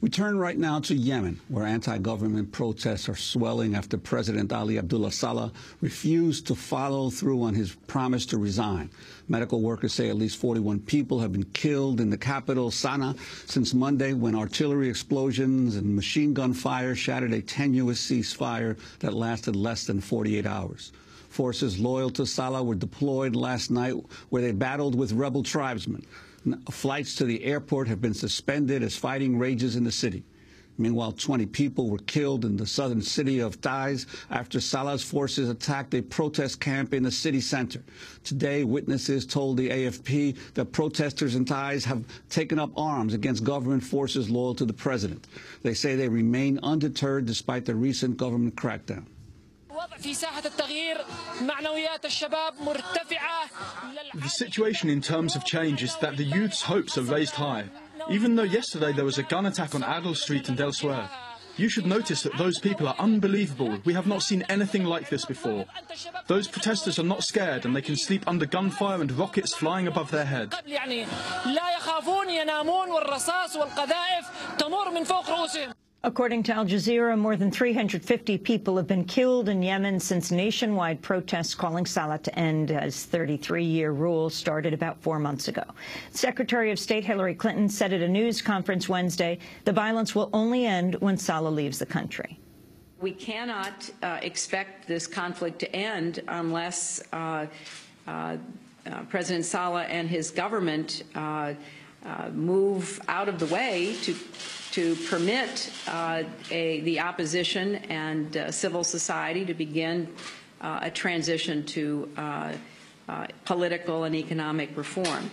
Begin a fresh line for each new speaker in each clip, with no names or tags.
We turn right now to Yemen, where anti-government protests are swelling after President Ali Abdullah Saleh refused to follow through on his promise to resign. Medical workers say at least 41 people have been killed in the capital, Sanaa, since Monday, when artillery explosions and machine gun fire shattered a tenuous ceasefire that lasted less than 48 hours. Forces loyal to Saleh were deployed last night, where they battled with rebel tribesmen. Flights to the airport have been suspended as fighting rages in the city. Meanwhile, 20 people were killed in the southern city of Taiz after Saleh's forces attacked a protest camp in the city center. Today, witnesses told the AFP that protesters in Taiz have taken up arms against government forces loyal to the president. They say they remain undeterred despite the recent government crackdown.
The situation in terms of change is that the youth's hopes are raised high, even though yesterday there was a gun attack on Adel Street and elsewhere. You should notice that those people are unbelievable. We have not seen anything like this before. Those protesters are not scared and they can sleep under gunfire and rockets flying above their head.
According to Al Jazeera, more than 350 people have been killed in Yemen since nationwide protests calling Saleh to end his 33-year rule started about 4 months ago. Secretary of State Hillary Clinton said at a news conference Wednesday the violence will only end when Saleh leaves the country.
We cannot expect this conflict to end unless President Saleh and his government move out of the way to permit the opposition and civil society to begin a transition to political and economic reform.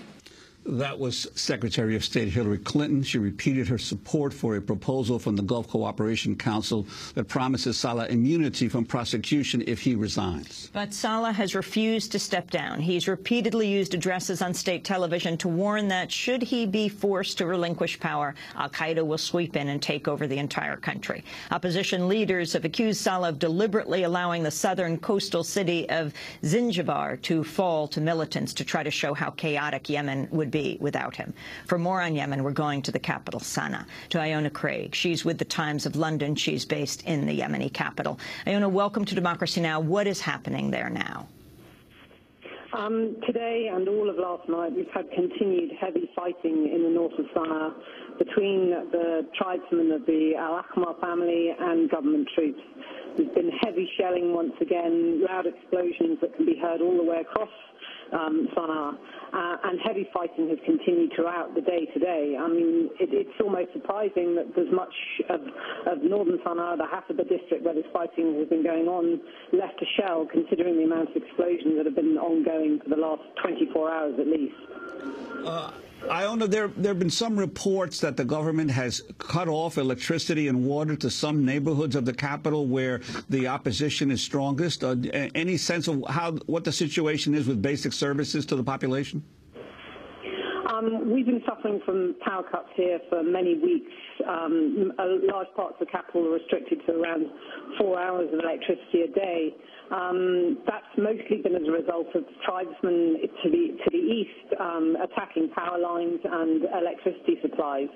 That was Secretary of State Hillary Clinton. She repeated her support for a proposal from the Gulf Cooperation Council that promises Saleh immunity from prosecution if he resigns.
But Saleh has refused to step down. He's repeatedly used addresses on state television to warn that should he be forced to relinquish power, al-Qaeda will sweep in and take over the entire country. Opposition leaders have accused Saleh of deliberately allowing the southern coastal city of Zinjibar to fall to militants to try to show how chaotic Yemen would be without him. For more on Yemen, we're going to the capital, Sanaa, to Iona Craig. She's with the Times of London. She's based in the Yemeni capital. Iona, welcome to Democracy Now! What is happening there now?
Today and all of last night, we've had continued heavy fighting in the north of Sanaa between the tribesmen of the Al-Ahmar family and government troops. There's been heavy shelling once again, loud explosions that can be heard all the way across Sanaa, and heavy fighting has continued throughout the day today. I mean, it's almost surprising that there's much of northern Sanaa, the Hasaba district where this fighting has been going on, left to shell, considering the amount of explosions that have been ongoing for the last 24 hours at least.
Iona, there have been some reports that the government has cut off electricity and water to some neighborhoods of the capital where the opposition is strongest. Any sense of what the situation is with basic services to the population?
We've been suffering from power cuts here for many weeks. Large parts of the capital are restricted to around 4 hours of electricity a day. That's mostly been as a result of tribesmen to the east attacking power lines and electricity supplies.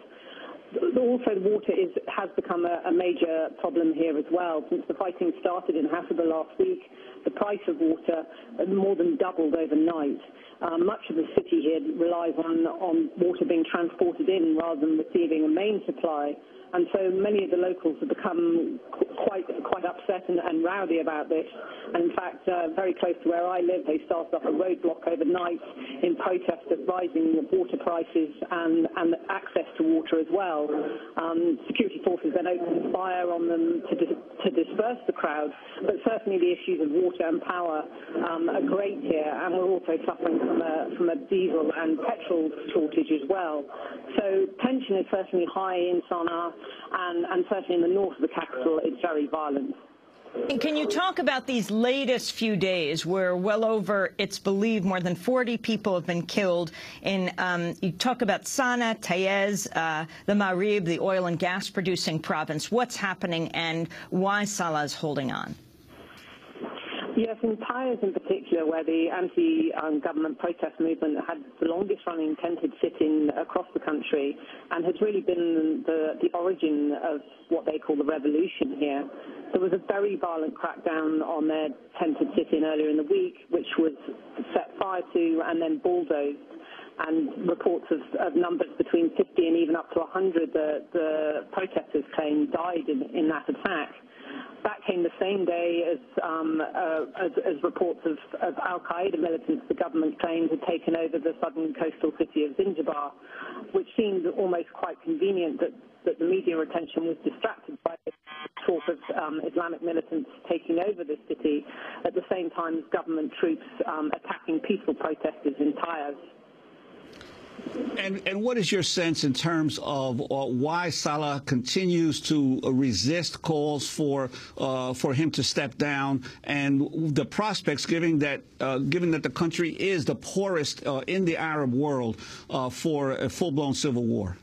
Also, water has become a major problem here as well. Since the fighting started in Hasaba last week, the price of water more than doubled overnight. Much of the city here relies on water being transported in rather than receiving a main supply. And so many of the locals have become quite upset and rowdy about this. And in fact, very close to where I live, they started off a roadblock overnight in protest at rising water prices and access to water as well. Security forces then opened fire on them to disperse the crowd. But certainly the issues of water and power are great here, and we're also suffering from a diesel and petrol shortage as well. So tension is certainly high in Sanaa, and certainly in the north of the capital, it's very violent.
And can you talk about these latest few days where well over, it's believed, more than 40 people have been killed in, you talk about Sanaa, Taiz, the Marib, the oil and gas producing province. What's happening and why Saleh is holding on?
Yes, in Taiz in particular, where the anti-government protest movement had the longest-running tented sit-in across the country and has really been the origin of what they call the revolution here. There was a very violent crackdown on their tented sit-in earlier in the week, which was set fire to and then bulldozed. And reports of numbers between 50 and even up to 100 the protesters claim died in that attack. That came the same day as reports of al-Qaeda militants the government claimed had taken over the southern coastal city of Zinjibar, which seemed almost quite convenient that the media attention was distracted by the talk of Islamic militants taking over the city at the same time as government troops attacking peaceful protesters in Taiz.
And what is your sense in terms of why Saleh continues to resist calls for him to step down, and the prospects, given that the country is the poorest in the Arab world, for a full-blown civil war?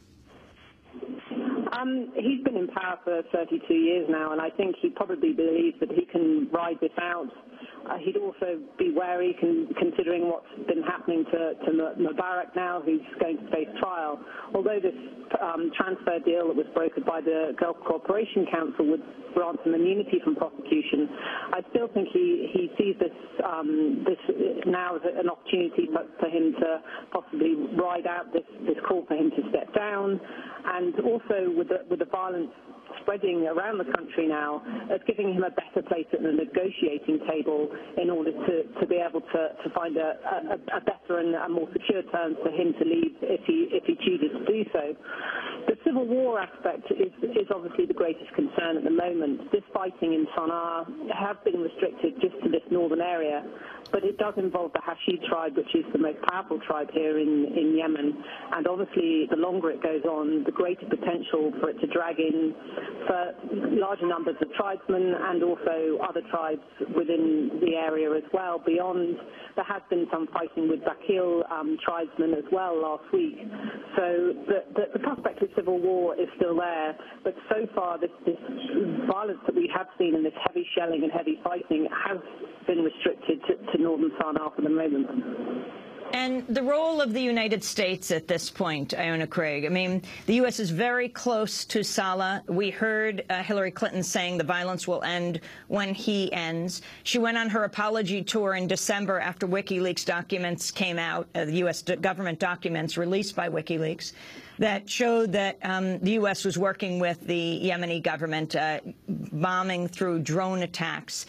He's been in power for 32 years now, and I think he probably believes that he can ride this out. He'd also be wary, considering what's been happening to Mubarak now, who's going to face trial. Although this transfer deal that was brokered by the Gulf Cooperation Council would grant him immunity from prosecution, I still think he sees this now as an opportunity for him to possibly ride out this call for him to step down, and also with the violence spreading around the country now, as giving him a better place at the negotiating table in order to be able to find a better and a more secure terms for him to leave if he chooses to do so. The civil war aspect is obviously the greatest concern at the moment. This fighting in Sanaa has been restricted just to this northern area, but it does involve the Hashid tribe, which is the most powerful tribe here in Yemen. And obviously, the longer it goes on, the greater potential for it to drag in for larger numbers of tribesmen and also other tribes within the area as well. Beyond, there has been some fighting with Bakil tribesmen as well last week. So the prospect of civil war is still there, but so far this violence that we have seen and this heavy shelling and heavy fighting has been restricted to northern Sanaa for the moment.
And the role of the United States at this point, Iona Craig, I mean, the U.S. is very close to Saleh. We heard Hillary Clinton saying the violence will end when he ends. She went on her apology tour in December after WikiLeaks documents came out, the U.S. government documents released by WikiLeaks, that showed that the U.S. was working with the Yemeni government, bombing through drone attacks,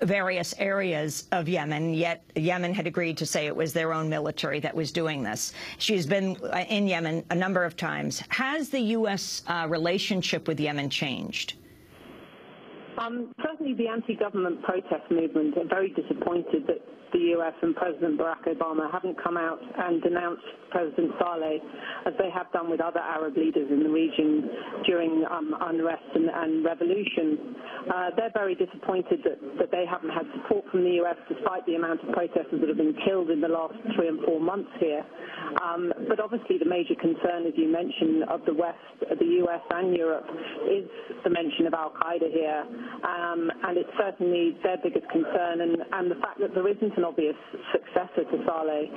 various areas of Yemen, yet Yemen had agreed to say it was their own military that was doing this. She's been in Yemen a number of times. Has the U.S. relationship with Yemen changed?
Certainly the anti-government protest movement are very disappointed that the U.S. and President Barack Obama haven't come out and denounced President Saleh as they have done with other Arab leaders in the region during unrest and revolution. They're very disappointed that they haven't had support from the U.S. despite the amount of protesters that have been killed in the last 3 and 4 months here. But obviously the major concern, as you mentioned, of the West, the U.S. and Europe is the mention of al-Qaeda here. And it's certainly their biggest concern, and the fact that there isn't an obvious successor to Saleh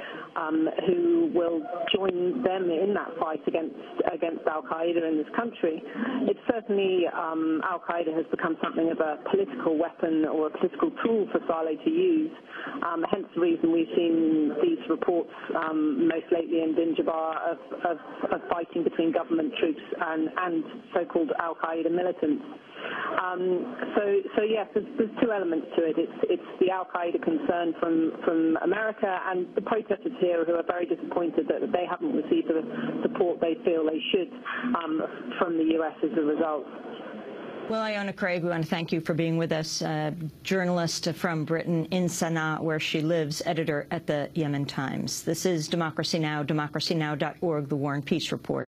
who will join them in that fight against al-Qaeda in this country. It's certainly al-Qaeda has become something of a political weapon or a political tool for Saleh to use, hence the reason we've seen these reports most lately in Zinjibar of fighting between government troops and so-called al-Qaeda militants. So yes, there's two elements to it. It's the al-Qaeda concern from America and the protesters here who are very disappointed that they haven't received the support they feel they should from the U.S. as a result.
Well, Iona Craig, we want to thank you for being with us, journalist from Britain in Sanaa, where she lives, editor at the Yemen Times. This is Democracy Now!, democracynow.org, The War and Peace Report.